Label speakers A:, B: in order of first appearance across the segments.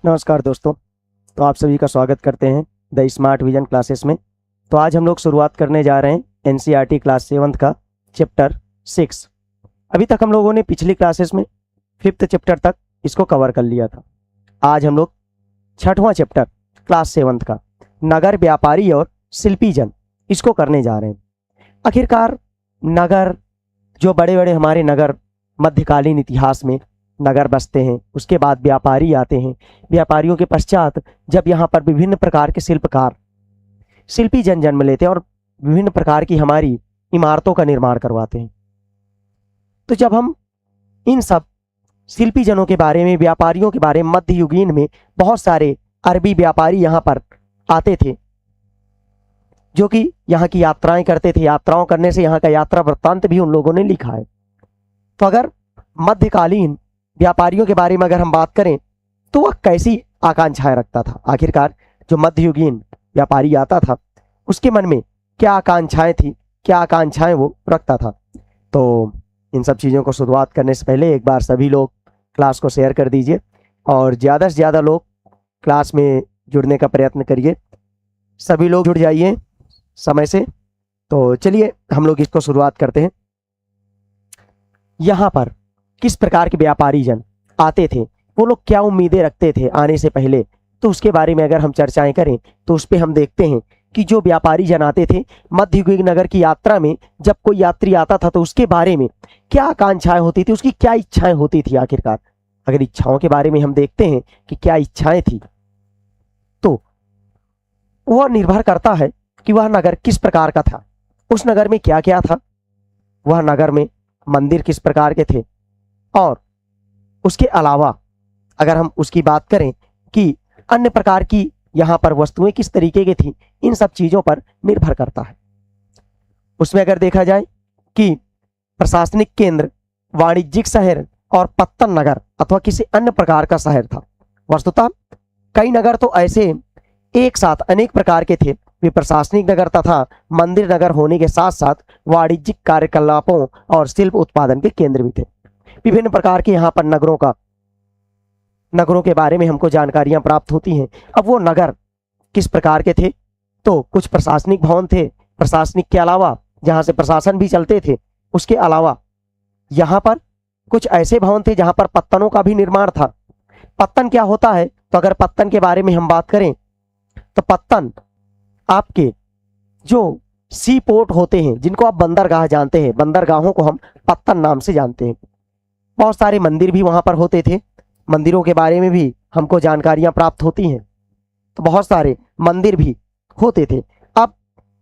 A: नमस्कार दोस्तों। तो आप सभी का स्वागत करते हैं द स्मार्ट विजन क्लासेस में। तो आज हम लोग शुरुआत करने जा रहे हैं एनसीईआरटी क्लास 7 का चैप्टर 6। अभी तक हम लोगों ने पिछली क्लासेस में 5th चैप्टर तक इसको कवर कर लिया था। आज हम लोग 6वां चैप्टर क्लास 7 का नगर व्यापारी और शिल्पी जन इसको करने जा रहे हैं। आखिरकार नगर, जो बड़े बड़े हमारे नगर मध्यकालीन इतिहास में नगर बसते हैं, उसके बाद व्यापारी आते हैं। व्यापारियों के पश्चात जब यहाँ पर विभिन्न प्रकार के शिल्पकार, शिल्पी जन जन्म लेते हैं और विभिन्न प्रकार की हमारी इमारतों का निर्माण करवाते हैं। तो जब हम इन सब शिल्पी जनों के बारे में, व्यापारियों के बारे में, मध्ययुगीन में बहुत सारे अरबी व्यापारी यहाँ पर आते थे जो कि यहाँ की यात्राएं करते थे। यात्राओं करने से यहाँ का यात्रा वृत्तांत भी उन लोगों ने लिखा है। तो अगर मध्यकालीन व्यापारियों के बारे में अगर हम बात करें तो वह कैसी आकांक्षाएं रखता था, आखिरकार जो मध्ययुगीन व्यापारी आता था उसके मन में क्या आकांक्षाएं थी, क्या आकांक्षाएं वो रखता था। तो इन सब चीज़ों को शुरुआत करने से पहले एक बार सभी लोग क्लास को शेयर कर दीजिए और ज़्यादा से ज़्यादा लोग क्लास में जुड़ने का प्रयत्न करिए। सभी लोग जुड़ जाइए समय से। तो चलिए हम लोग इसको शुरुआत करते हैं। यहाँ पर किस प्रकार के व्यापारी जन आते थे, वो लोग क्या उम्मीदें रखते थे आने से पहले, तो उसके बारे में अगर हम चर्चाएं करें तो उस पर हम देखते हैं कि जो व्यापारी जन आते थे मध्ययुगीन नगर की यात्रा में, जब कोई यात्री आता था तो उसके बारे में क्या आकांक्षाएं होती थी, उसकी क्या इच्छाएं होती थी। आखिरकार अगर इच्छाओं के बारे में हम देखते हैं कि क्या इच्छाएं थी, तो वह निर्भर करता है कि वह नगर किस प्रकार का था, उस नगर में क्या क्या था, वह नगर में मंदिर किस प्रकार के थे, और उसके अलावा अगर हम उसकी बात करें कि अन्य प्रकार की यहाँ पर वस्तुएं किस तरीके की थी, इन सब चीज़ों पर निर्भर करता है। उसमें अगर देखा जाए कि प्रशासनिक केंद्र, वाणिज्यिक शहर और पत्तन नगर अथवा किसी अन्य प्रकार का शहर था। वस्तुतः कई नगर तो ऐसे एक साथ अनेक प्रकार के थे, वे प्रशासनिक नगर तथा मंदिर नगर होने के साथ साथ वाणिज्यिक कार्यकलापों और शिल्प उत्पादन के केंद्र भी थे। विभिन्न प्रकार के यहाँ पर नगरों के बारे में हमको जानकारियां प्राप्त होती हैं। अब वो नगर किस प्रकार के थे, तो कुछ प्रशासनिक भवन थे, प्रशासनिक के अलावा जहाँ से प्रशासन भी चलते थे। उसके अलावा यहाँ पर कुछ ऐसे भवन थे जहाँ पर पत्तनों का भी निर्माण था। पत्तन क्या होता है, तो अगर पत्तन के बारे में हम बात करें तो पत्तन आपके जो सी पोर्ट होते हैं, जिनको आप बंदरगाह जानते हैं, बंदरगाहों को हम पत्तन नाम से जानते हैं। बहुत सारे मंदिर भी वहाँ पर होते थे, मंदिरों के बारे में भी हमको जानकारियाँ प्राप्त होती हैं। तो बहुत सारे मंदिर भी होते थे। अब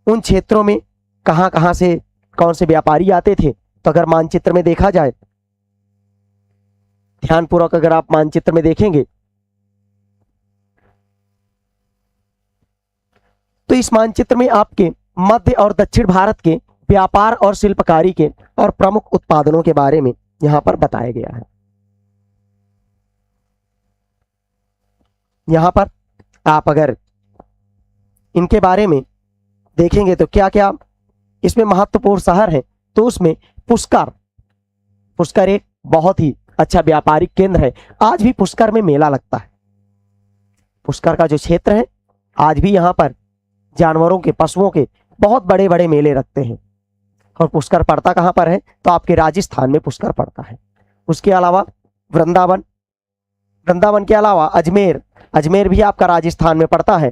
A: उन क्षेत्रों में कहाँ कहाँ से कौन से व्यापारी आते थे, तो अगर मानचित्र में देखा जाए, ध्यानपूर्वक अगर आप मानचित्र में देखेंगे तो इस मानचित्र में आपके मध्य और दक्षिण भारत के व्यापार और शिल्पकारी के और प्रमुख उत्पादनों के बारे में यहां पर बताया गया है। यहां पर आप अगर इनके बारे में देखेंगे तो क्या क्या इसमें महत्वपूर्ण शहर है, तो उसमें पुष्कर एक बहुत ही अच्छा व्यापारिक केंद्र है। आज भी पुष्कर में मेला लगता है। पुष्कर का जो क्षेत्र है, आज भी यहाँ पर जानवरों के, पशुओं के बहुत बड़े बड़े मेले रखते हैं। और पुष्कर पड़ता कहाँ पर है, तो आपके राजस्थान में पुष्कर पड़ता है। उसके अलावा वृंदावन के अलावा अजमेर भी आपका राजस्थान में पड़ता है।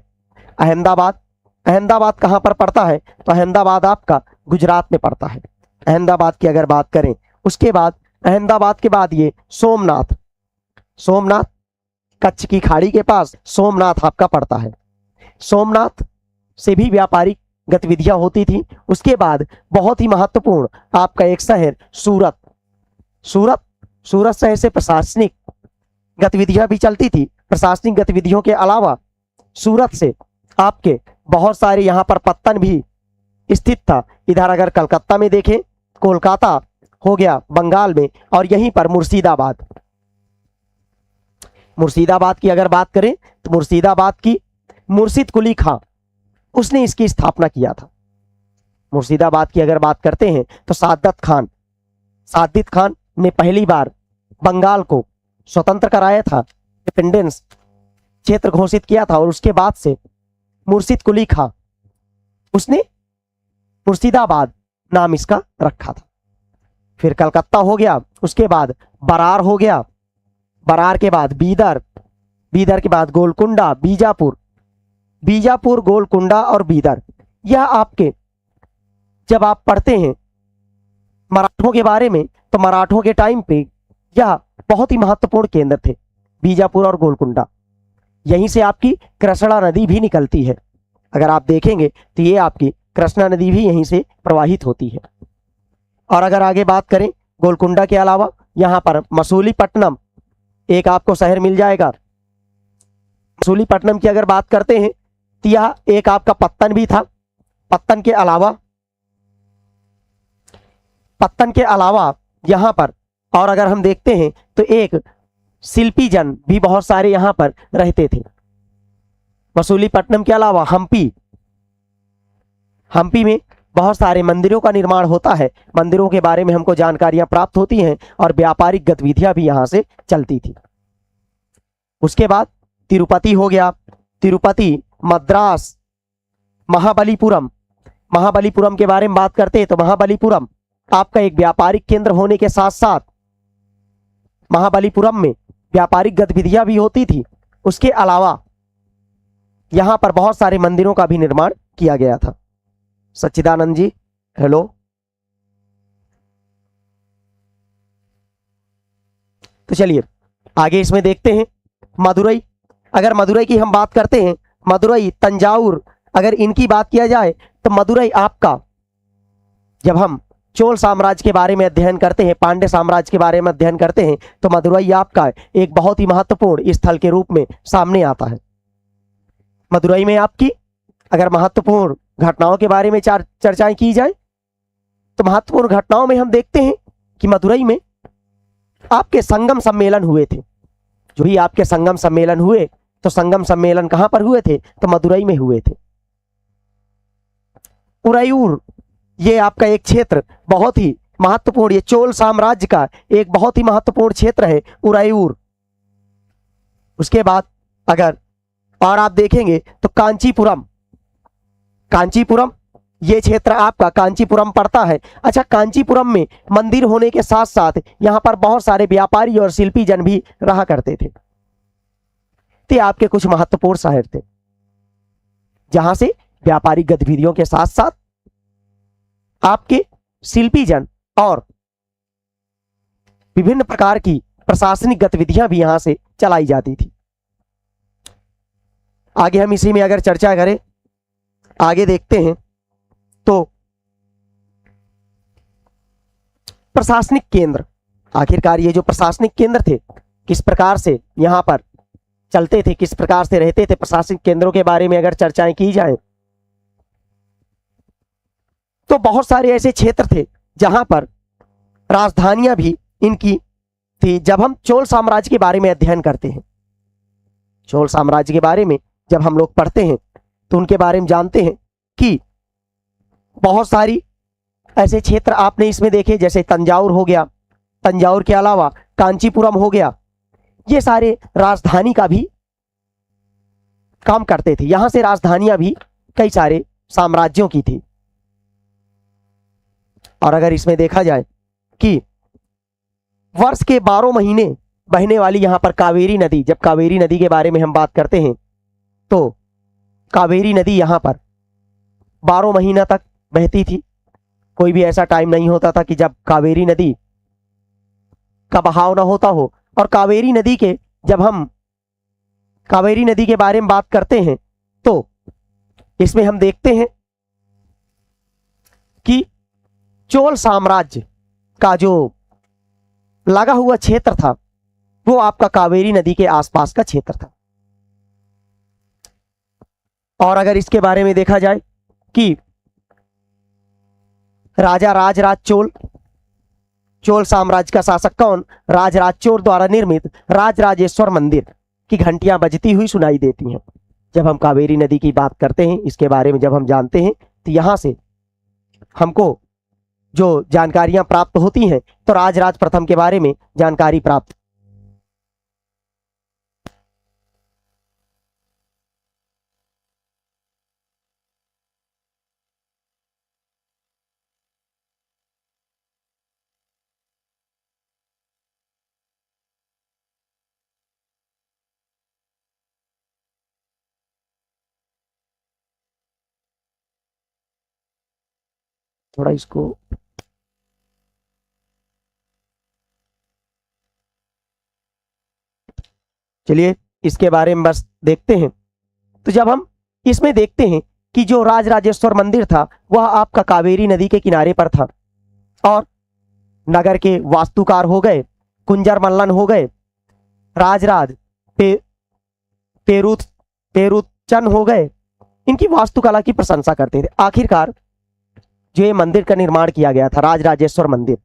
A: अहमदाबाद कहाँ पर पड़ता है, तो अहमदाबाद आपका गुजरात में पड़ता है। अहमदाबाद की अगर बात करें, उसके बाद अहमदाबाद के बाद ये सोमनाथ कच्छ की खाड़ी के पास सोमनाथ आपका पड़ता है। सोमनाथ से भी व्यापारिक गतिविधियां होती थी। उसके बाद बहुत ही महत्वपूर्ण आपका एक शहर सूरत शहर से प्रशासनिक गतिविधियां भी चलती थी। प्रशासनिक गतिविधियों के अलावा सूरत से आपके बहुत सारे यहाँ पर पत्तन भी स्थित था। इधर अगर कलकत्ता में देखें, कोलकाता हो गया बंगाल में, और यहीं पर मुर्शिदाबाद की अगर बात करें तो मुर्शिदाबाद की मुर्शिद कुली खां, उसने इसकी स्थापना किया था। मुर्शिदाबाद की अगर बात करते हैं तो साद्दत खान ने पहली बार बंगाल को स्वतंत्र कराया था, इंडिपेंडेंस क्षेत्र घोषित किया था और उसके बाद से मुर्शिद कुली खां उसने मुर्शिदाबाद नाम इसका रखा था। फिर कलकत्ता हो गया, उसके बाद बरार हो गया, बरार के बाद बीदर, बीदर के बाद गोलकुंडा, बीजापुर, बीजापुर, गोलकुंडा और बीदर। यह आपके जब आप पढ़ते हैं मराठों के बारे में तो मराठों के टाइम पे यह बहुत ही महत्वपूर्ण केंद्र थे, बीजापुर और गोलकुंडा। यहीं से आपकी कृष्णा नदी भी निकलती है। अगर आप देखेंगे तो ये आपकी कृष्णा नदी भी यहीं से प्रवाहित होती है। और अगर आगे बात करें गोलकुंडा के अलावा यहाँ पर मसूलीपट्टनम एक आपको शहर मिल जाएगा। मसूलीपट्टनम की अगर बात करते हैं तो यह एक आपका पत्तन भी था। पत्तन के अलावा यहाँ पर और अगर हम देखते हैं तो एक शिल्पी जन भी बहुत सारे यहाँ पर रहते थे। मसूलीपट्टनम के अलावा हम्पी में बहुत सारे मंदिरों का निर्माण होता है। मंदिरों के बारे में हमको जानकारियां प्राप्त होती हैं और व्यापारिक गतिविधियां भी यहां से चलती थी। उसके बाद तिरुपति हो गया, तिरुपति, मद्रास, महाबलीपुरम। महाबलीपुरम के बारे में बात करते हैं तो महाबलीपुरम आपका एक व्यापारिक केंद्र होने के साथ साथ महाबलीपुरम में व्यापारिक गतिविधियां भी होती थी। उसके अलावा यहां पर बहुत सारे मंदिरों का भी निर्माण किया गया था। सच्चिदानंद जी हेलो। तो चलिए आगे इसमें देखते हैं मदुरई। अगर मदुरई की हम बात करते हैं, मदुरई, तंजावुर, अगर इनकी बात किया जाए तो मदुरई आपका जब हम चोल साम्राज्य के बारे में अध्ययन करते हैं, पांड्य साम्राज्य के बारे में अध्ययन करते हैं तो मदुरई आपका एक बहुत ही महत्वपूर्ण स्थल के रूप में सामने आता है। मदुरई में आपकी अगर महत्वपूर्ण घटनाओं के बारे में चर्चाएं की जाए तो महत्वपूर्ण घटनाओं में हम देखते हैं कि मदुरई में आपके संगम सम्मेलन हुए थे। जो भी आपके संगम सम्मेलन हुए तो संगम सम्मेलन कहां पर हुए थे तो मदुरई में हुए थे। उरायूर ये आपका एक क्षेत्र बहुत ही महत्वपूर्ण, ये चोल साम्राज्य का एक बहुत ही महत्वपूर्ण क्षेत्र है उरायूर। उसके बाद अगर और आप देखेंगे तो कांचीपुरम, कांचीपुरम ये क्षेत्र आपका कांचीपुरम पड़ता है। अच्छा, कांचीपुरम में मंदिर होने के साथ साथ यहां पर बहुत सारे व्यापारी और शिल्पी जन भी रहा करते थे। ते आपके कुछ महत्वपूर्ण शहर थे जहां से व्यापारिक गतिविधियों के साथ साथ आपके शिल्पी जन और विभिन्न प्रकार की प्रशासनिक गतिविधियां भी यहां से चलाई जाती थी। आगे हम इसी में अगर चर्चा करें, आगे देखते हैं तो प्रशासनिक केंद्र, आखिरकार ये जो प्रशासनिक केंद्र थे किस प्रकार से यहां पर चलते थे, किस प्रकार से रहते थे, प्रशासनिक केंद्रों के बारे में अगर चर्चाएं की जाए तो बहुत सारे ऐसे क्षेत्र थे जहां पर राजधानियां भी इनकी थी। जब हम चोल साम्राज्य के बारे में अध्ययन करते हैं, चोल साम्राज्य के बारे में जब हम लोग पढ़ते हैं तो उनके बारे में जानते हैं कि बहुत सारी ऐसे क्षेत्र आपने इसमें देखे, जैसे तंजावुर हो गया, तंजावुर के अलावा कांचीपुरम हो गया, ये सारे राजधानी का भी काम करते थे। यहां से राजधानियां भी कई सारे साम्राज्यों की थी। और अगर इसमें देखा जाए कि वर्ष के 12 महीने बहने वाली यहां पर कावेरी नदी, जब कावेरी नदी के बारे में हम बात करते हैं तो कावेरी नदी यहां पर 12 महीना तक बहती थी। कोई भी ऐसा टाइम नहीं होता था कि जब कावेरी नदी का बहाव ना होता हो। और कावेरी नदी के जब हम कावेरी नदी के बारे में बात करते हैं तो इसमें हम देखते हैं कि चोल साम्राज्य का जो लगा हुआ क्षेत्र था वो आपका कावेरी नदी के आसपास का क्षेत्र था। और अगर इसके बारे में देखा जाए कि राजा राजराज चोल, चोल साम्राज्य का शासक कौन, राजराज चोल द्वारा निर्मित राजराजेश्वर मंदिर की घंटियां बजती हुई सुनाई देती हैं। जब हम कावेरी नदी की बात करते हैं, इसके बारे में जब हम जानते हैं तो यहां से हमको जो जानकारियां प्राप्त होती हैं तो राजराज प्रथम के बारे में जानकारी प्राप्त। थोड़ा इसको चलिए इसके बारे में बस देखते हैं। तो जब हम इसमें देखते हैं कि जो राजराजेश्वर मंदिर था वह आपका कावेरी नदी के किनारे पर था और नगर के वास्तुकार हो गए कुंजर मल्लन हो गए, राजराज पेरुत पेरुचन हो गए, इनकी वास्तुकला की प्रशंसा करते थे। आखिरकार जो ये मंदिर का निर्माण किया गया था राजराजेश्वर मंदिर,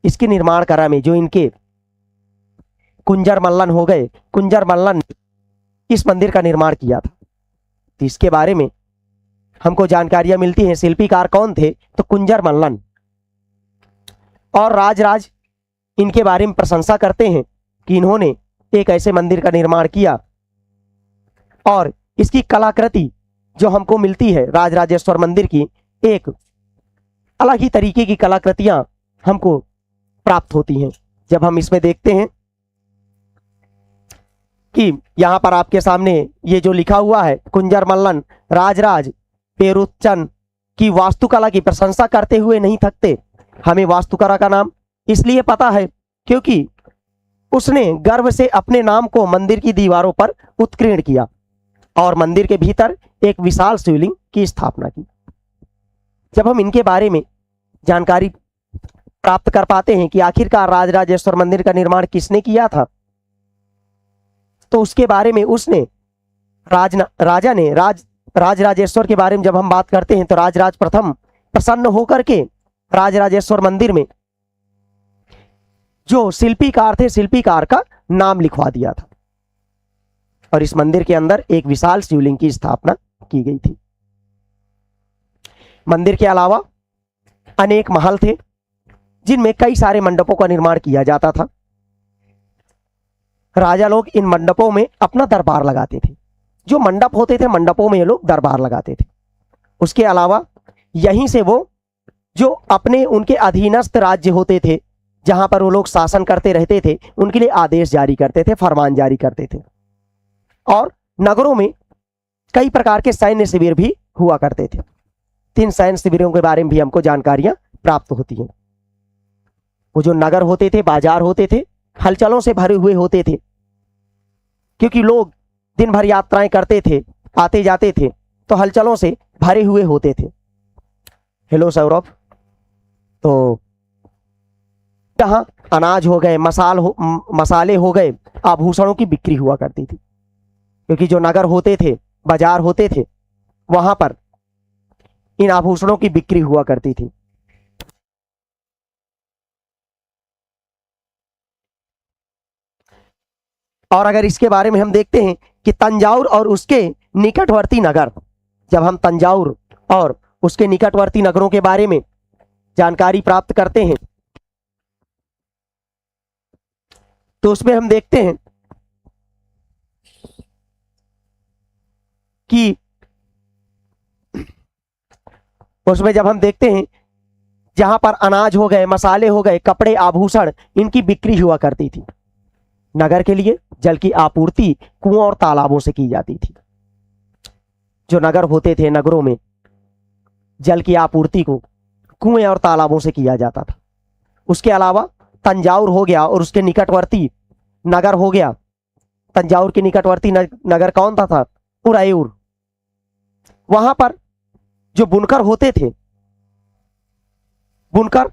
A: इसके निर्माण करा में जो इनके कुंजर मल्लन हो गए, कुंजर मल्लन ने इस मंदिर का निर्माण किया था। तो इसके बारे में हमको जानकारियां मिलती हैं। शिल्पीकार कौन थे? तो कुंजर मल्लन। और राजराज इनके बारे में प्रशंसा करते हैं कि इन्होंने एक ऐसे मंदिर का निर्माण किया और इसकी कलाकृति जो हमको मिलती है राजराजेश्वर मंदिर की, एक अलग ही तरीके की कलाकृतियां हमको प्राप्त होती हैं। जब हम इसमें देखते हैं कि यहां पर आपके सामने ये जो लिखा हुआ है कुंजर मल्लन राजराज पेरुचन की वास्तुकला की प्रशंसा करते हुए नहीं थकते। हमें वास्तुकला का नाम इसलिए पता है क्योंकि उसने गर्व से अपने नाम को मंदिर की दीवारों पर उत्कीर्ण किया और मंदिर के भीतर एक विशाल शिवलिंग की स्थापना की। जब हम इनके बारे में जानकारी प्राप्त कर पाते हैं कि आखिरकार राजराजेश्वर मंदिर का निर्माण किसने किया था, तो उसके बारे में उसने राजराजेश्वर के बारे में जब हम बात करते हैं तो राजराज प्रथम प्रसन्न होकर के राजराजेश्वर मंदिर में जो शिल्पीकार थे, शिल्पीकार का नाम लिखवा दिया था और इस मंदिर के अंदर एक विशाल शिवलिंग की स्थापना की गई थी। मंदिर के अलावा अनेक महल थे जिनमें कई सारे मंडपों का निर्माण किया जाता था। राजा लोग इन मंडपों में अपना दरबार लगाते थे। जो मंडप होते थे मंडपों में ये लोग दरबार लगाते थे। उसके अलावा यहीं से वो जो अपने उनके अधीनस्थ राज्य होते थे जहां पर वो लोग शासन करते रहते थे उनके लिए आदेश जारी करते थे, फरमान जारी करते थे। और नगरों में कई प्रकार के सैन्य शिविर भी हुआ करते थे। 3 सैन्य शिविरों के बारे में भी हमको जानकारियां प्राप्त होती हैं। वो जो नगर होते थे, बाजार होते थे, हलचलों से भरे हुए होते थे क्योंकि लोग दिन भर यात्राएं करते थे, आते जाते थे, तो हलचलों से भरे हुए होते थे। हेलो सौरभ। तो जहां अनाज हो गए, मसाले हो गए, आभूषणों की बिक्री हुआ करती थी क्योंकि जो नगर होते थे, बाजार होते थे, वहां पर इन आभूषणों की बिक्री हुआ करती थी। और अगर इसके बारे में हम देखते हैं कि तंजाउर और उसके निकटवर्ती नगर, जब हम तंजाउर और उसके निकटवर्ती नगरों के बारे में जानकारी प्राप्त करते हैं तो उसमें हम देखते हैं कि उसमें जब हम देखते हैं जहां पर अनाज हो गए, मसाले हो गए, कपड़े, आभूषण, इनकी बिक्री हुआ करती थी। नगर के लिए जल की आपूर्ति कुओं और तालाबों से की जाती थी। जो नगर होते थे, नगरों में जल की आपूर्ति को कुएं और तालाबों से किया जाता था। उसके अलावा तंजाउर हो गया और उसके निकटवर्ती नगर हो गया। तंजाउर के निकटवर्ती नगर कौन था? उरायूर। वहां पर जो बुनकर होते थे, बुनकर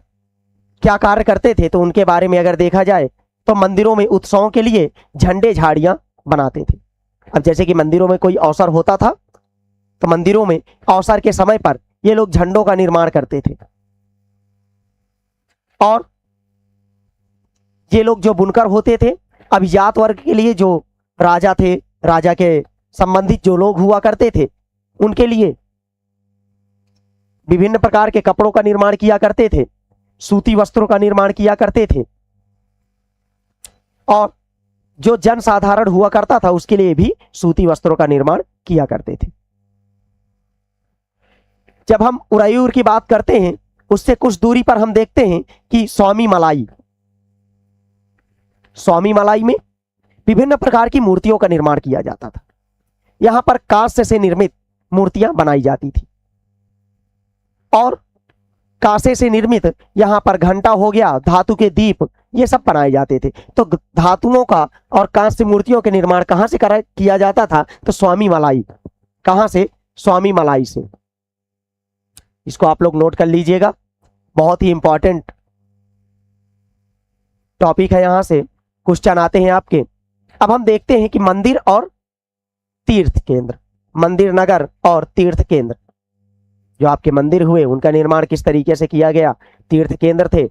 A: क्या कार्य करते थे तो उनके बारे में अगर देखा जाए तो मंदिरों में उत्सवों के लिए झंडे झाड़ियां बनाते थे। अब जैसे कि मंदिरों में कोई अवसर होता था तो मंदिरों में अवसर के समय पर ये लोग झंडों का निर्माण करते थे। और ये लोग जो बुनकर होते थे, अभिजात वर्ग के लिए जो राजा थे, राजा के संबंधित जो लोग हुआ करते थे, उनके लिए विभिन्न प्रकार के कपड़ों का निर्माण किया करते थे, सूती वस्त्रों का निर्माण किया करते थे। और जो जनसाधारण हुआ करता था उसके लिए भी सूती वस्त्रों का निर्माण किया करते थे। जब हम उरायूर की बात करते हैं उससे कुछ दूरी पर हम देखते हैं कि स्वामी मलाई में विभिन्न प्रकार की मूर्तियों का निर्माण किया जाता था। यहां पर कांस्य से निर्मित मूर्तियां बनाई जाती थी और कांसे से निर्मित यहाँ पर घंटा हो गया, धातु के दीप, ये सब बनाए जाते थे। तो धातुओं का और कांस्य मूर्तियों के निर्माण कहाँ से किया जाता था? तो स्वामी मलाई। कहाँ से? स्वामी मलाई से। इसको आप लोग नोट कर लीजिएगा, बहुत ही इंपॉर्टेंट टॉपिक है, यहां से क्वेश्चन आते हैं आपके। अब हम देखते हैं कि मंदिर और तीर्थ केंद्र, मंदिर नगर और तीर्थ केंद्र, जो आपके मंदिर हुए उनका निर्माण किस तरीके से किया गया, तीर्थ केंद्र थे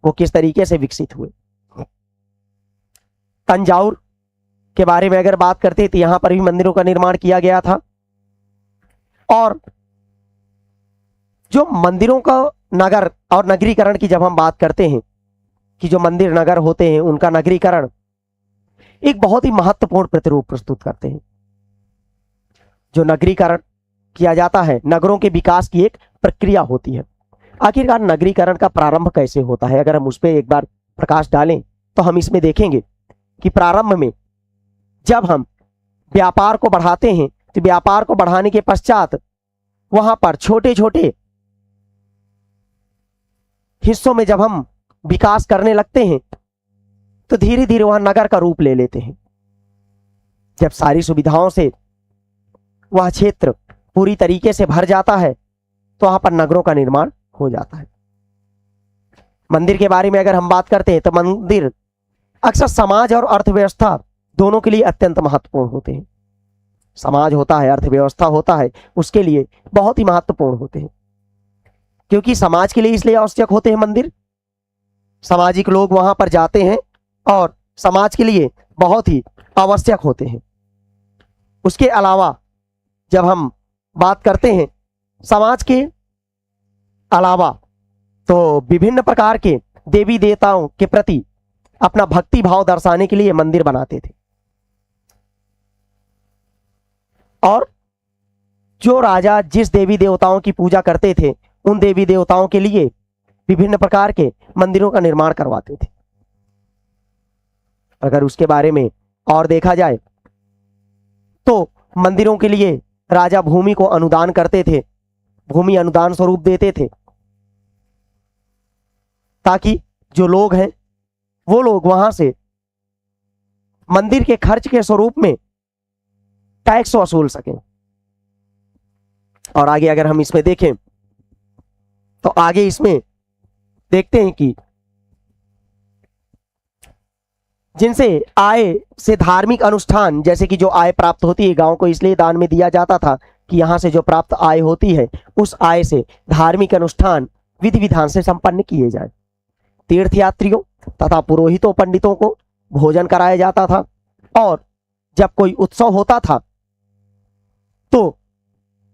A: वो किस तरीके से विकसित हुए। तंजाउर के बारे में अगर बात करते तो यहां पर भी मंदिरों का निर्माण किया गया था। और जो मंदिरों का नगर और नगरीकरण की जब हम बात करते हैं कि जो मंदिर नगर होते हैं उनका नगरीकरण एक बहुत ही महत्वपूर्ण प्रतिरूप प्रस्तुत करते हैं। जो नगरीकरण किया जाता है, नगरों के विकास की एक प्रक्रिया होती है। आखिरकार नगरीकरण का प्रारंभ कैसे होता है, अगर हम उस पर एक बार प्रकाश डालें तो हम इसमें देखेंगे कि प्रारंभ में जब हम व्यापार को बढ़ाते हैं तो व्यापार को बढ़ाने के पश्चात वहां पर छोटे छोटे हिस्सों में जब हम विकास करने लगते हैं तो धीरे धीरे वह नगर का रूप ले लेते हैं। जब सारी सुविधाओं से वह क्षेत्र पूरी तरीके से भर जाता है तो वहां पर नगरों का निर्माण हो जाता है। मंदिर के बारे में अगर हम बात करते हैं तो मंदिर अक्सर समाज और अर्थव्यवस्था दोनों के लिए अत्यंत महत्वपूर्ण होते हैं। समाज होता है, अर्थव्यवस्था होता है, उसके लिए बहुत ही महत्वपूर्ण होते हैं। क्योंकि समाज के लिए इसलिए आवश्यक होते हैं मंदिर, सामाजिक लोग वहां पर जाते हैं और समाज के लिए बहुत ही आवश्यक होते हैं। उसके अलावा जब हम बात करते हैं समाज के अलावा तो विभिन्न प्रकार के देवी देवताओं के प्रति अपना भक्ति भाव दर्शाने के लिए मंदिर बनाते थे। और जो राजा जिस देवी देवताओं की पूजा करते थे उन देवी देवताओं के लिए विभिन्न प्रकार के मंदिरों का निर्माण करवाते थे। अगर उसके बारे में और देखा जाए तो मंदिरों के लिए राजा भूमि को अनुदान करते थे, भूमि अनुदान स्वरूप देते थे, ताकि जो लोग हैं वो लोग वहां से मंदिर के खर्च के स्वरूप में टैक्स वसूल सकें। और आगे अगर हम इसमें देखें तो आगे इसमें देखते हैं कि जिनसे आय से धार्मिक अनुष्ठान, जैसे कि जो आय प्राप्त होती है गांव को इसलिए दान में दिया जाता था कि यहां से जो प्राप्त आय होती है उस आय से धार्मिक अनुष्ठान विधि विधान से संपन्न किए जाए। तीर्थयात्रियों तथा पुरोहितों पंडितों को भोजन कराया जाता था। और जब कोई उत्सव होता था तो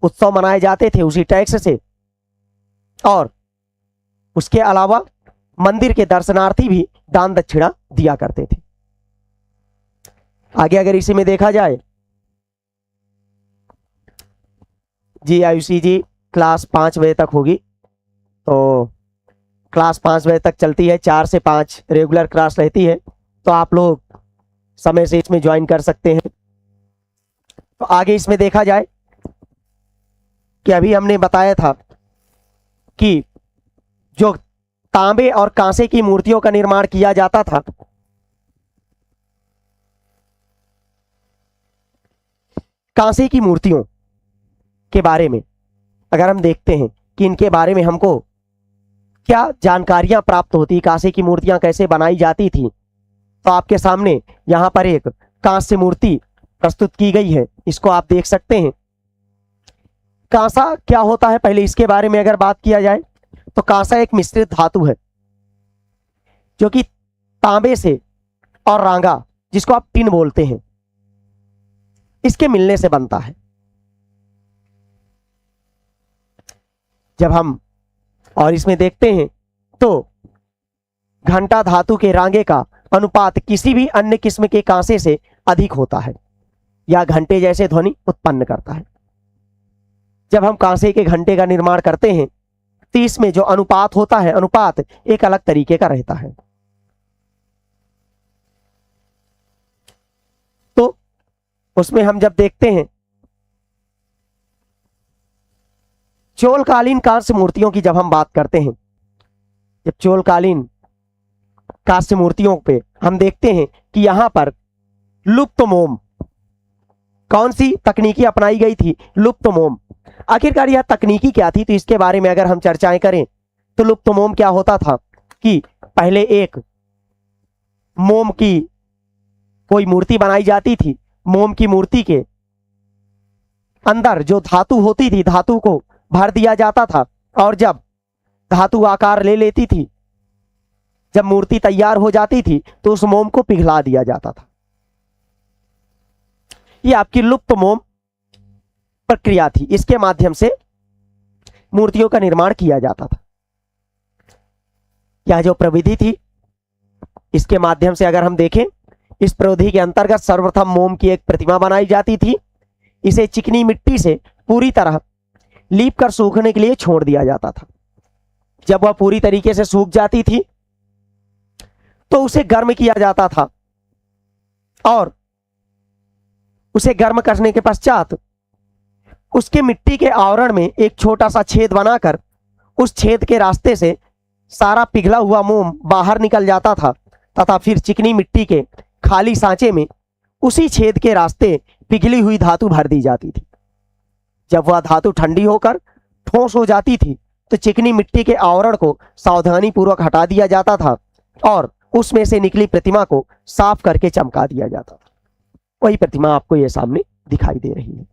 A: उत्सव मनाए जाते थे उसी टैक्स से। और उसके अलावा मंदिर के दर्शनार्थी भी दान दक्षिणा दिया करते थे। आगे अगर इसी में देखा जाए, जी आयुषी जी क्लास 5 बजे तक होगी, तो क्लास 5 बजे तक चलती है, 4 से 5 रेगुलर क्लास रहती है, तो आप लोग समय से इसमें ज्वाइन कर सकते हैं। तो आगे इसमें देखा जाए कि अभी हमने बताया था कि जो तांबे और कांसे की मूर्तियों का निर्माण किया जाता था, कांसे की मूर्तियों के बारे में अगर हम देखते हैं कि इनके बारे में हमको क्या जानकारियां प्राप्त होती, कांसे की मूर्तियां कैसे बनाई जाती थी, तो आपके सामने यहां पर एक कांस्य मूर्ति प्रस्तुत की गई है, इसको आप देख सकते हैं। कांसा क्या होता है, पहले इसके बारे में अगर बात किया जाए तो कांसा एक मिश्रित धातु है जो कि तांबे से और रांगा, जिसको आप टिन बोलते हैं, इसके मिलने से बनता है। जब हम और इसमें देखते हैं तो घंटा धातु के रांगे का अनुपात किसी भी अन्य किस्म के कांसे से अधिक होता है या घंटे जैसे ध्वनि उत्पन्न करता है। जब हम कांसे के घंटे का निर्माण करते हैं तो इसमें जो अनुपात होता है, अनुपात एक अलग तरीके का रहता है। तो उसमें हम जब देखते हैं चोलकालीन कांस्य मूर्तियों की जब हम बात करते हैं जब चोलकालीन कांस्य मूर्तियों पे हम देखते हैं कि यहाँ पर लुप्त मोम, कौन सी तकनीकी अपनाई गई थी? लुप्त मोम। आखिरकार यह तकनीकी क्या थी? तो इसके बारे में अगर हम चर्चाएं करें तो लुप्त मोम क्या होता था कि पहले एक मोम की कोई मूर्ति बनाई जाती थी, मोम की मूर्ति के अंदर जो धातु होती थी, धातु को भर दिया जाता था, और जब धातु आकार ले लेती थी, जब मूर्ति तैयार हो जाती थी, तो उस मोम को पिघला दिया जाता था। ये आपकी लुप्त मोम प्रक्रिया थी। इसके माध्यम से मूर्तियों का निर्माण किया जाता था। यह जो प्रविधि थी, इसके माध्यम से अगर हम देखें, इस प्रविधि के अंतर्गत सर्वप्रथम मोम की एक प्रतिमा बनाई जाती थी। इसे चिकनी मिट्टी से पूरी तरह लीप कर सूखने के लिए छोड़ दिया जाता था। जब वह पूरी तरीके से सूख जाती थी तो उसे गर्म किया जाता था, और उसे गर्म करने के पश्चात उसके मिट्टी के आवरण में एक छोटा सा छेद बनाकर उस छेद के रास्ते से सारा पिघला हुआ मोम बाहर निकल जाता था, तथा फिर चिकनी मिट्टी के खाली सांचे में उसी छेद के रास्ते पिघली हुई धातु भर दी जाती थी। जब वह धातु ठंडी होकर ठोस हो जाती थी तो चिकनी मिट्टी के आवरण को सावधानी पूर्वक हटा दिया जाता था, और उसमें से निकली प्रतिमा को साफ करके चमका दिया जाता था। वही प्रतिमा आपको ये सामने दिखाई दे रही है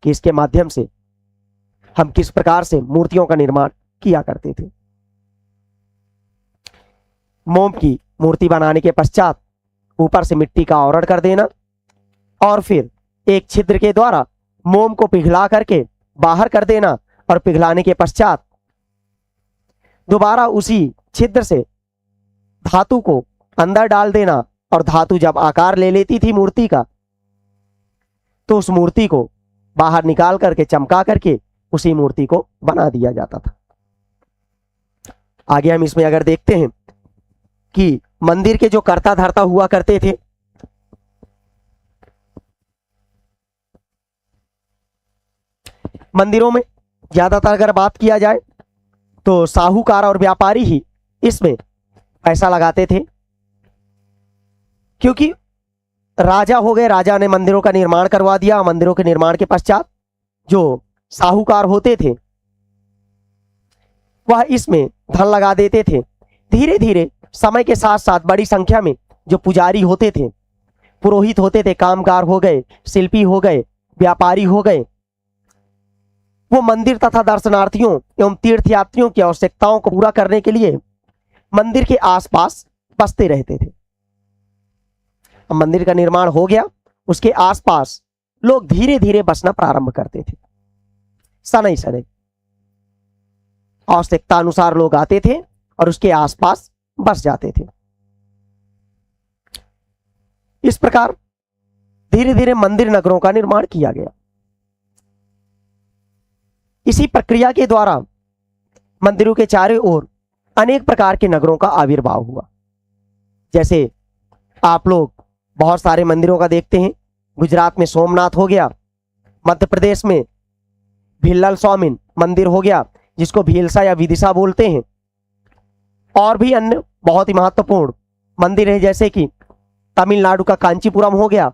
A: कि इसके माध्यम से हम किस प्रकार से मूर्तियों का निर्माण किया करते थे। मोम की मूर्ति बनाने के पश्चात ऊपर से मिट्टी का आवरण कर देना, और फिर एक छिद्र के द्वारा मोम को पिघला करके बाहर कर देना, और पिघलाने के पश्चात दोबारा उसी छिद्र से धातु को अंदर डाल देना, और धातु जब आकार ले लेती थी मूर्ति का, तो उस मूर्ति को बाहर निकाल करके चमका करके उसी मूर्ति को बना दिया जाता था। आगे हम इसमें अगर देखते हैं कि मंदिर के जो कर्ता धर्ता हुआ करते थे, मंदिरों में ज्यादातर अगर बात किया जाए तो साहूकार और व्यापारी ही इसमें पैसा लगाते थे, क्योंकि राजा हो गए, राजा ने मंदिरों का निर्माण करवा दिया। मंदिरों के निर्माण के पश्चात जो साहूकार होते थे वह इसमें धन लगा देते थे। धीरे धीरे समय के साथ साथ बड़ी संख्या में जो पुजारी होते थे, पुरोहित होते थे, कामगार हो गए, शिल्पी हो गए, व्यापारी हो गए, वो मंदिर तथा दर्शनार्थियों एवं तीर्थयात्रियों की आवश्यकताओं को पूरा करने के लिए मंदिर के आसपास बसते रहते थे। अब मंदिर का निर्माण हो गया, उसके आसपास लोग धीरे धीरे बसना प्रारंभ करते थे। शनै शनै आवश्यकता अनुसार लोग आते थे और उसके आसपास बस जाते थे। इस प्रकार धीरे धीरे मंदिर नगरों का निर्माण किया गया। इसी प्रक्रिया के द्वारा मंदिरों के चारों ओर अनेक प्रकार के नगरों का आविर्भाव हुआ। जैसे आप लोग बहुत सारे मंदिरों का देखते हैं। गुजरात में सोमनाथ हो गया, मध्य प्रदेश में भिल्लल स्वामी मंदिर हो गया, जिसको भीलसा या विदिशा बोलते हैं, और भी अन्य बहुत ही महत्वपूर्ण मंदिर है, जैसे कि तमिलनाडु का कांचीपुरम हो गया,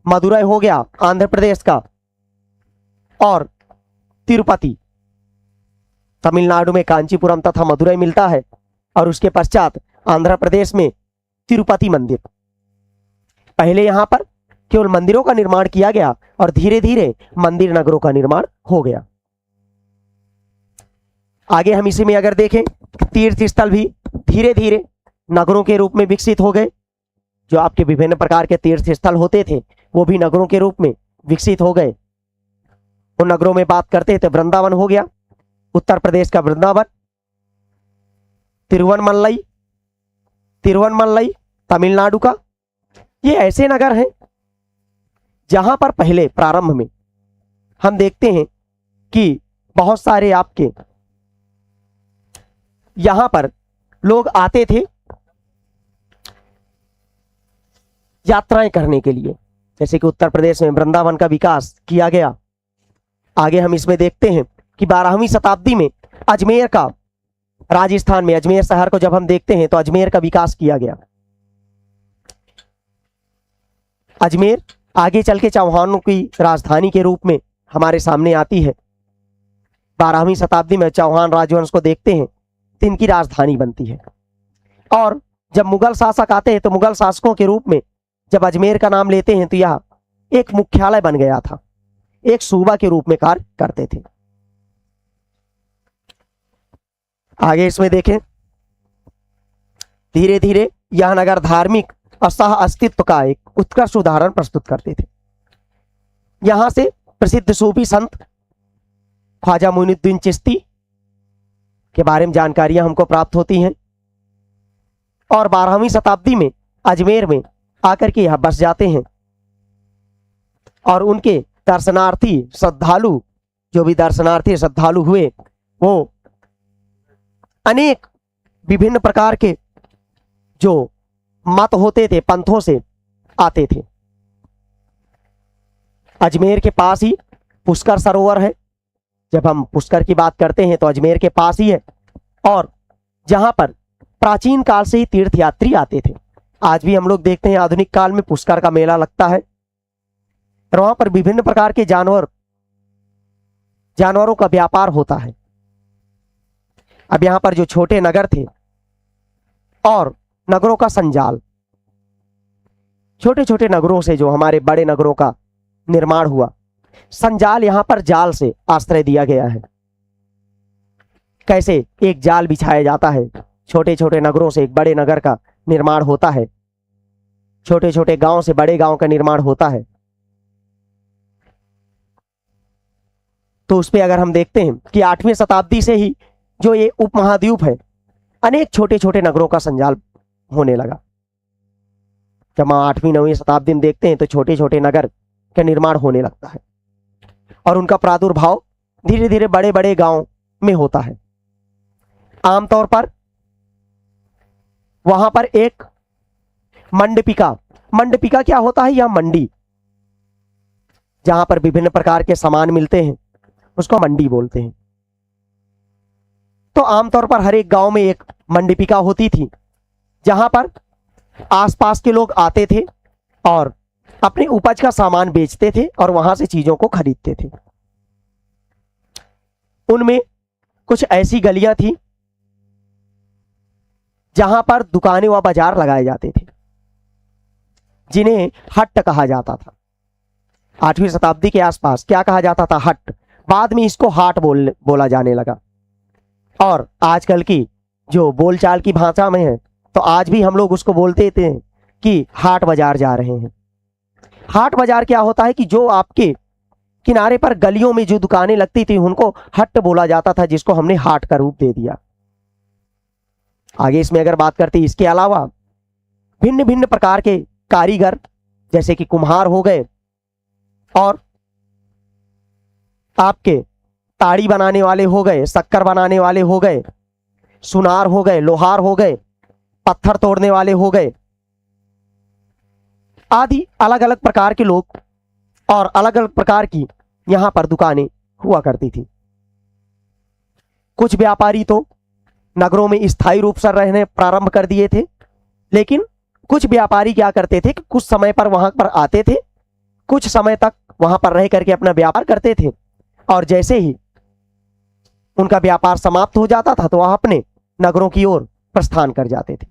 A: मदुरई हो गया आंध्र प्रदेश का, और तिरुपति। तमिलनाडु में कांचीपुरम तथा मदुरई मिलता है, और उसके पश्चात आंध्र प्रदेश में तिरुपति मंदिर। पहले यहां पर केवल मंदिरों का निर्माण किया गया और धीरे धीरे मंदिर नगरों का निर्माण हो गया। आगे हम इसी में अगर देखें, तीर्थ स्थल भी धीरे धीरे नगरों के रूप में विकसित हो गए। जो आपके विभिन्न प्रकार के तीर्थ स्थल होते थे वो भी नगरों के रूप में विकसित हो गए। उन नगरों में बात करते हैं तो वृंदावन हो गया, उत्तर प्रदेश का वृंदावन, तिरुवनमलई तमिलनाडु का। ये ऐसे नगर हैं जहां पर पहले प्रारंभ में हम देखते हैं कि बहुत सारे आपके यहां पर लोग आते थे यात्राएं करने के लिए। जैसे कि उत्तर प्रदेश में वृंदावन का विकास किया गया। आगे हम इसमें देखते हैं कि 12वीं शताब्दी में अजमेर का राजस्थान में अजमेर शहर को जब हम देखते हैं तो अजमेर का विकास किया गया। अजमेर आगे चल के चौहानों की राजधानी के रूप में हमारे सामने आती है। 12वीं शताब्दी में चौहान राजवंश को देखते हैं तो इनकी राजधानी बनती है। और जब मुगल शासक आते हैं तो मुगल शासकों के रूप में जब अजमेर का नाम लेते हैं तो यह एक मुख्यालय बन गया था, एक सूबा के रूप में कार्य करते थे। आगे इसमें देखें, धीरे धीरे यह नगर धार्मिक और सह अस्तित्व का एक उत्कृष्ट उदाहरण प्रस्तुत करते थे। यहां से प्रसिद्ध सूफी संत ख्वाजा मोइनुद्दीन चिश्ती के बारे में जानकारियां हमको प्राप्त होती हैं। और 12वीं शताब्दी में अजमेर में आकर के यह बस जाते हैं और उनके दर्शनार्थी श्रद्धालु, जो भी दर्शनार्थी श्रद्धालु हुए, वो अनेक विभिन्न प्रकार के जो मत होते थे, पंथों से आते थे। अजमेर के पास ही पुष्कर सरोवर है। जब हम पुष्कर की बात करते हैं तो अजमेर के पास ही है, और जहां पर प्राचीन काल से ही तीर्थयात्री आते थे। आज भी हम लोग देखते हैं आधुनिक काल में पुष्कर का मेला लगता है और वहां पर विभिन्न प्रकार के जानवरों का व्यापार होता है। अब यहां पर जो छोटे नगर थे और नगरों का संजाल, छोटे छोटे नगरों से जो हमारे बड़े नगरों का निर्माण हुआ, संजाल यहां पर जाल से आश्रय दिया गया है। कैसे एक जाल बिछाया जाता है, छोटे छोटे नगरों से एक बड़े नगर का निर्माण होता है, छोटे छोटे गांव से बड़े गांव का निर्माण होता है। तो उस पे अगर हम देखते हैं कि 8वीं शताब्दी से ही जो ये उपमहाद्वीप है, अनेक छोटे छोटे नगरों का संजाल होने लगा। जब हम 8वीं 9वीं शताब्दी में देखते हैं तो छोटे छोटे नगर का निर्माण होने लगता है और उनका प्रादुर्भाव धीरे धीरे बड़े बड़े गांव में होता है। आमतौर पर वहां पर एक मंडपिका क्या होता है, यह मंडी, जहां पर विभिन्न प्रकार के सामान मिलते हैं, उसको मंडी बोलते हैं। तो आमतौर पर हर एक गांव में एक मंडपिका होती थी, जहां पर आसपास के लोग आते थे और अपनी उपज का सामान बेचते थे और वहां से चीजों को खरीदते थे। उनमें कुछ ऐसी गलियां थी जहां पर दुकानें व बाजार लगाए जाते थे, जिन्हें हट्ट कहा जाता था। 8वीं शताब्दी के आसपास क्या कहा जाता था, हट्ट। बाद में इसको हाट बोला जाने लगा। और आजकल की जो बोलचाल की भाषा में है तो आज भी हम लोग उसको बोलते थे कि हाट बाजार जा रहे हैं। हाट बाजार क्या होता है कि जो आपके किनारे पर गलियों में जो दुकानें लगती थी उनको हट्ट बोला जाता था, जिसको हमने हाट का रूप दे दिया। आगे इसमें अगर बात करते हैं, इसके अलावा भिन्न भिन्न प्रकार के कारीगर, जैसे कि कुम्हार हो गए और आपके ताड़ी बनाने वाले हो गए, शक्कर बनाने वाले हो गए, सुनार हो गए, लोहार हो गए, पत्थर तोड़ने वाले हो गए, आदि अलग अलग प्रकार के लोग और अलग अलग प्रकार की यहां पर दुकानें हुआ करती थी। कुछ व्यापारी तो नगरों में स्थायी रूप से रहने प्रारंभ कर दिए थे, लेकिन कुछ व्यापारी क्या करते थे कि कुछ समय पर वहां पर आते थे, कुछ समय तक वहां पर रह करके अपना व्यापार करते थे, और जैसे ही उनका व्यापार समाप्त हो जाता था तो वह अपने नगरों की ओर प्रस्थान कर जाते थे।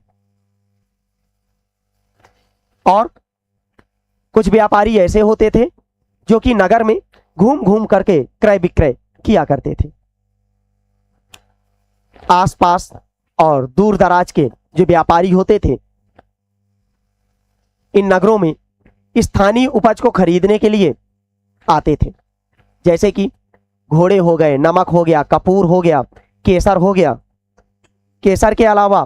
A: और कुछ व्यापारी ऐसे होते थे जो कि नगर में घूम घूम करके क्रय विक्रय किया करते थे। आसपास और दूर दराज के जो व्यापारी होते थे, इन नगरों में स्थानीय उपज को खरीदने के लिए आते थे, जैसे कि घोड़े हो गए, नमक हो गया, कपूर हो गया, केसर हो गया, केसर के अलावा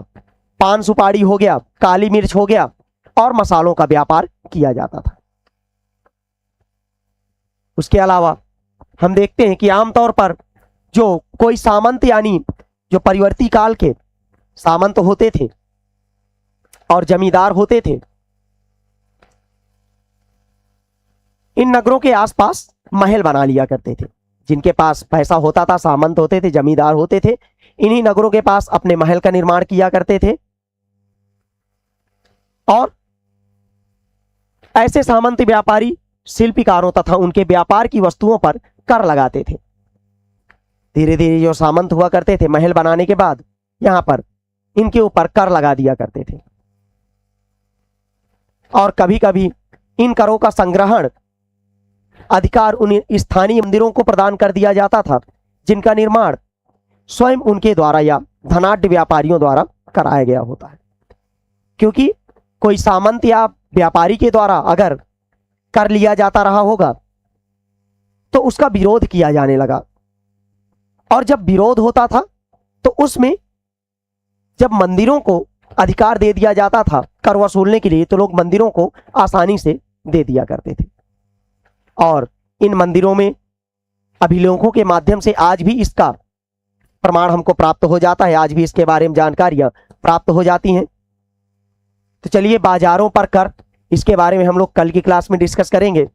A: पान सुपारी हो गया, काली मिर्च हो गया, और मसालों का व्यापार किया जाता था। उसके अलावा हम देखते हैं कि आमतौर पर जो कोई सामंत, यानी जो परिवर्ती काल के सामंत होते थे और जमींदार होते थे, इन नगरों के आसपास महल बना लिया करते थे। जिनके पास पैसा होता था, सामंत होते थे, जमींदार होते थे, इन्हीं नगरों के पास अपने महल का निर्माण किया करते थे और ऐसे सामंत व्यापारी शिल्पकारों तथा उनके व्यापार की वस्तुओं पर कर लगाते थे। धीरे धीरे जो सामंत हुआ करते थे महल बनाने के बाद यहां पर इनके ऊपर कर लगा दिया करते थे और कभी कभी इन करों का संग्रहण अधिकार उन स्थानीय मंदिरों को प्रदान कर दिया जाता था, जिनका निर्माण स्वयं उनके द्वारा या धनाढ्य व्यापारियों द्वारा कराया गया होता है। क्योंकि कोई सामंत या व्यापारी के द्वारा अगर कर लिया जाता रहा होगा तो उसका विरोध किया जाने लगा और जब विरोध होता था तो उसमें जब मंदिरों को अधिकार दे दिया जाता था कर वसूलने के लिए तो लोग मंदिरों को आसानी से दे दिया करते थे और इन मंदिरों में अभिलेखों के माध्यम से आज भी इसका प्रमाण हमको प्राप्त हो जाता है, आज भी इसके बारे में जानकारियां प्राप्त हो जाती हैं। तो चलिए बाजारों पर कर, इसके बारे में हम लोग कल की क्लास में डिस्कस करेंगे।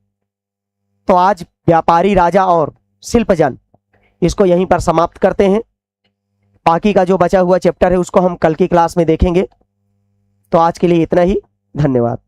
A: तो आज व्यापारी राजा और शिल्पजन इसको यहीं पर समाप्त करते हैं। बाकी का जो बचा हुआ चैप्टर है उसको हम कल की क्लास में देखेंगे। तो आज के लिए इतना ही, धन्यवाद।